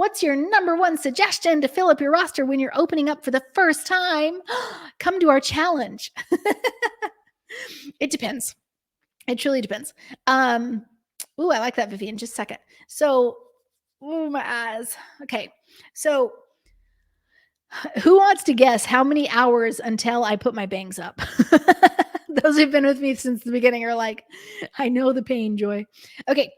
What's your number one suggestion to fill up your roster when you're opening up for the first time? Come to our challenge. It depends. It truly depends. Ooh, I like that, Vivian. Just a second. So, ooh, my eyes. Okay. So, who wants to guess how many hours until I put my bangs up? Those who've been with me since the beginning are like, I know the pain, Joy. Okay.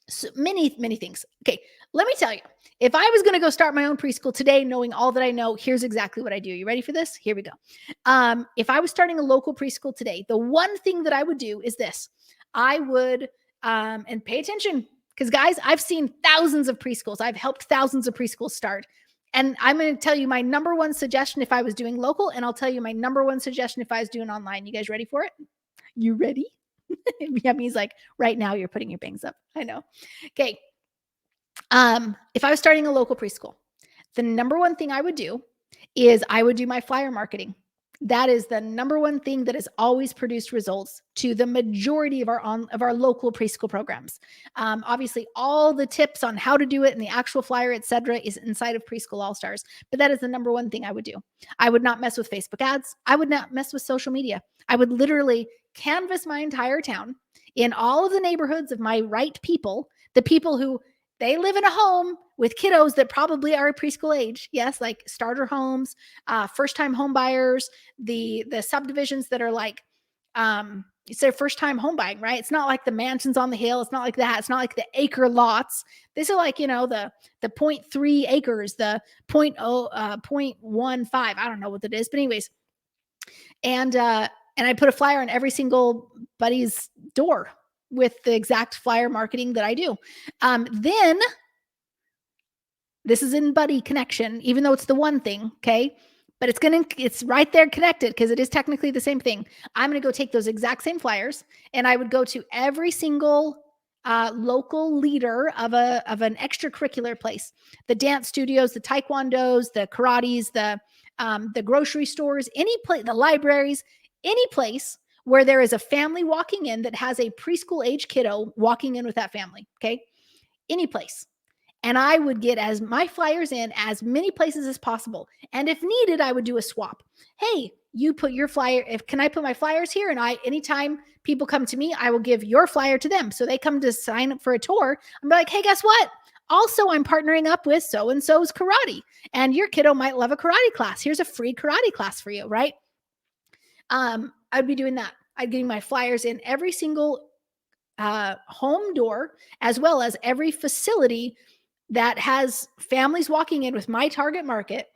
So many things. Okay. Let me tell you, if I was going to go start my own preschool today, knowing all that I know, here's exactly what I do. You ready for this? Here we go. If I was starting a local preschool today, the one thing that I would do is this. I would, and pay attention, because guys, I've seen thousands of preschools. I've helped thousands of preschools start. And I'm going to tell you my number one suggestion if I was doing local, and I'll tell you my number one suggestion if I was doing online. You guys ready for it? You ready? Yami's like, right now you're putting your bangs up. I know. Okay. If I was starting a local preschool, the number one thing I would do is I would do my flyer marketing. That is the number one thing that has always produced results to the majority of our local preschool programs. Obviously, all the tips on how to do it and the actual flyer, etc., is inside of Preschool All Stars. But that is the number one thing I would do. I would not mess with Facebook ads. I would not mess with social media. I would literally canvas my entire town in all of the neighborhoods of my right people, the people who they live in a home with kiddos that probably are preschool age. Yes, like starter homes, first-time home buyers, the subdivisions that are like, it's their first time home buying, right? It's not like the mansions on the hill. It's not like that. It's not like the acre lots. These are like, the 0.3 acres, the 0.15. I don't know what it is, but anyways. And I put a flyer on every single buddy's door with the exact flyer marketing that I do. Then this is in buddy connection, even though it's the one thing. Okay. But it's right there connected because it is technically the same thing. I'm going to go take those exact same flyers and I would go to every single local leader of an extracurricular place, the dance studios, the taekwondos, the karates, the grocery stores, any place, the libraries, any place where there is a family walking in that has a preschool age kiddo walking in with that family. Okay. Any place. And I would get as my flyers in as many places as possible. And if needed, I would do a swap. Hey, you put your flyer. Can I put my flyers here? And anytime people come to me, I will give your flyer to them. So they come to sign up for a tour. I'm like, hey, guess what? Also, I'm partnering up with so-and-so's karate. And your kiddo might love a karate class. Here's a free karate class for you, right? I'd be doing that. I'd getting my flyers in every single home door, as well as every facility that has families walking in with my target market.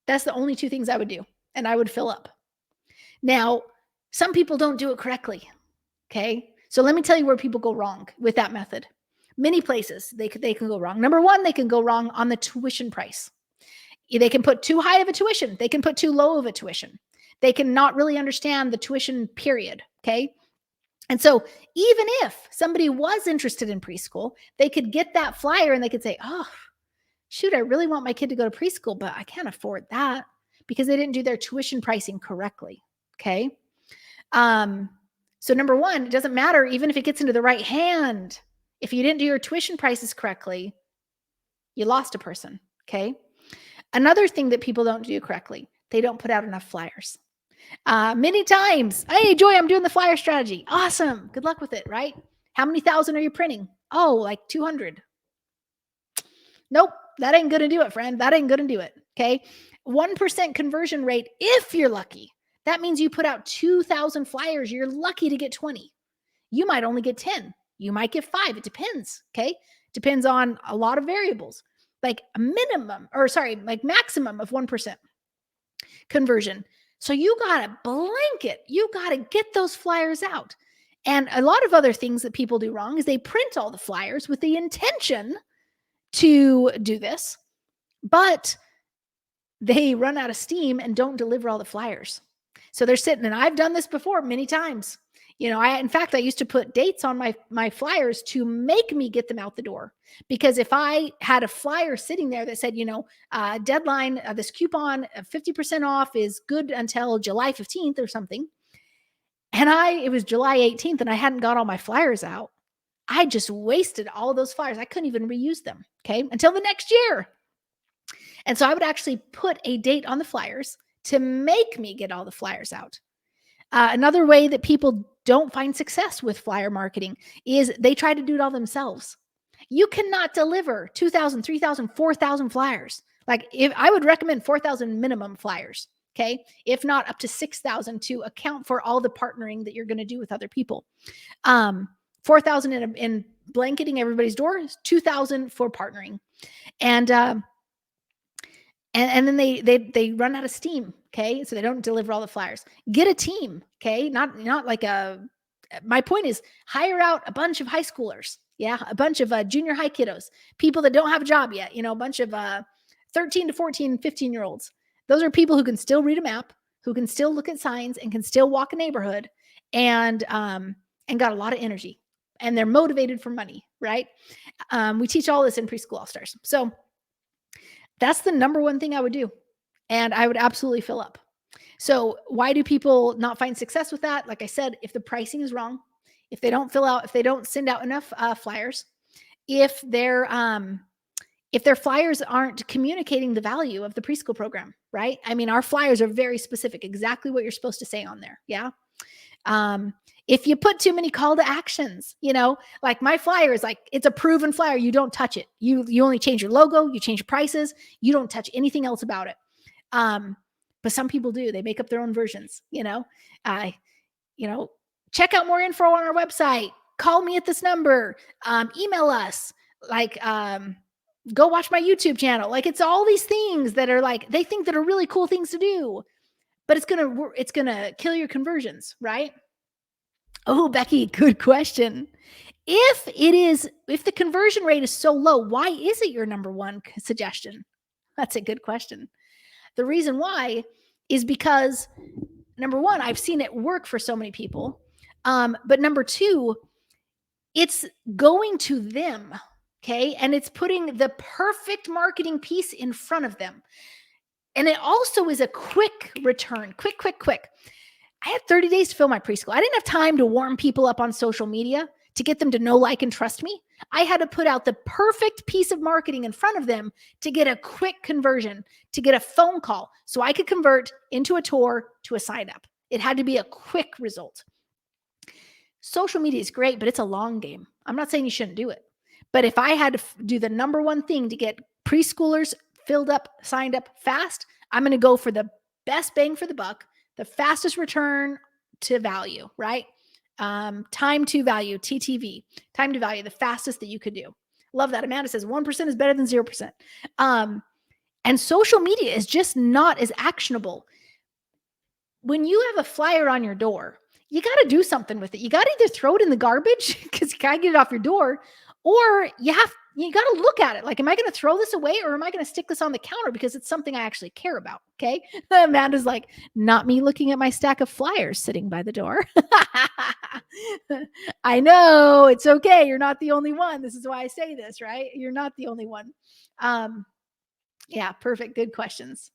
That's the only two things I would do. And I would fill up. Now, some people don't do it correctly. Okay. So let me tell you where people go wrong with that method. Many places they can go wrong. Number one, they can go wrong on the tuition price. They can put too high of a tuition. They can put too low of a tuition. They can not really understand the tuition period. Okay. And so even if somebody was interested in preschool, they could get that flyer and they could say, oh, shoot, I really want my kid to go to preschool, but I can't afford that because they didn't do their tuition pricing correctly. Okay. So number one, it doesn't matter even if it gets into the right hand. If you didn't do your tuition prices correctly, you lost a person. Okay. Another thing that people don't do correctly, they don't put out enough flyers. Many times, hey, Joy, I'm doing the flyer strategy. Awesome. Good luck with it, right? How many thousand are you printing? Oh, like 200. Nope, that ain't going to do it, friend. That ain't going to do it. Okay. 1% conversion rate if you're lucky. That means you put out 2,000 flyers. You're lucky to get 20. You might only get 10. You might get 5. It depends. Okay. Depends on a lot of variables. Like a maximum of 1% conversion. So you got to blanket. You got to get those flyers out. And a lot of other things that people do wrong is they print all the flyers with the intention to do this, but they run out of steam and don't deliver all the flyers. So they're sitting, and I've done this before many times. In fact, I used to put dates on my flyers to make me get them out the door. Because if I had a flyer sitting there that said, deadline, this coupon 50% off is good until July 15th or something. And it was July 18th and I hadn't got all my flyers out. I just wasted all those flyers. I couldn't even reuse them. Okay. Until the next year. And so I would actually put a date on the flyers to make me get all the flyers out. Another way that people don't find success with flyer marketing is they try to do it all themselves. You cannot deliver 2,000, 3,000, 4,000 flyers. Like if I would recommend 4,000 minimum flyers, okay? If not up to 6,000 to account for all the partnering that you're going to do with other people. 4,000 in blanketing everybody's door, 2,000 for partnering. And and then they run out of steam, okay? So they don't deliver all the flyers. Get a team, okay? Not like a my point is hire out a bunch of high schoolers. Yeah, a bunch of junior high kiddos, people that don't have a job yet, a bunch of 13 to 14, 15-year-olds. Those are people who can still read a map, who can still look at signs and can still walk a neighborhood and got a lot of energy and they're motivated for money, right? We teach all this in Preschool All Stars. So that's the number one thing I would do. And I would absolutely fill up. So why do people not find success with that? Like I said, if the pricing is wrong, if they don't fill out, if they don't send out enough flyers, if their flyers aren't communicating the value of the preschool program, right? I mean, our flyers are very specific, exactly what you're supposed to say on there. Yeah. If you put too many call to actions, like my flyer is like, it's a proven flyer. You don't touch it. You only change your logo, you change your prices. You don't touch anything else about it. But some people do, they make up their own versions, check out more info on our website, call me at this number, email us, go watch my YouTube channel. Like it's all these things that are like, they think that are really cool things to do, but it's going to kill your conversions, right? Oh, Becky, good question. If the conversion rate is so low, why is it your number one suggestion? That's a good question. The reason why is because number one, I've seen it work for so many people. But number two, it's going to them. Okay. And it's putting the perfect marketing piece in front of them. And it also is a quick return, quick. I had 30 days to fill my preschool. I didn't have time to warm people up on social media to get them to know, like, and trust me. I had to put out the perfect piece of marketing in front of them to get a quick conversion, to get a phone call so I could convert into a tour to a sign up. It had to be a quick result. Social media is great, but it's a long game. I'm not saying you shouldn't do it. But if I had to do the number one thing to get preschoolers filled up, signed up fast, I'm going to go for the best bang for the buck, the fastest return to value, right? Time to value, TTV, time to value, the fastest that you could do. Love that. Amanda says 1% is better than 0%. And social media is just not as actionable. When you have a flyer on your door, you got to do something with it. You got to either throw it in the garbage because you got to get it off your door, or you got to look at it. Like, am I going to throw this away or am I going to stick this on the counter because it's something I actually care about? Okay. Amanda's like, not me looking at my stack of flyers sitting by the door. I know, it's okay. You're not the only one. This is why I say this, right? You're not the only one. Yeah, perfect. Good questions.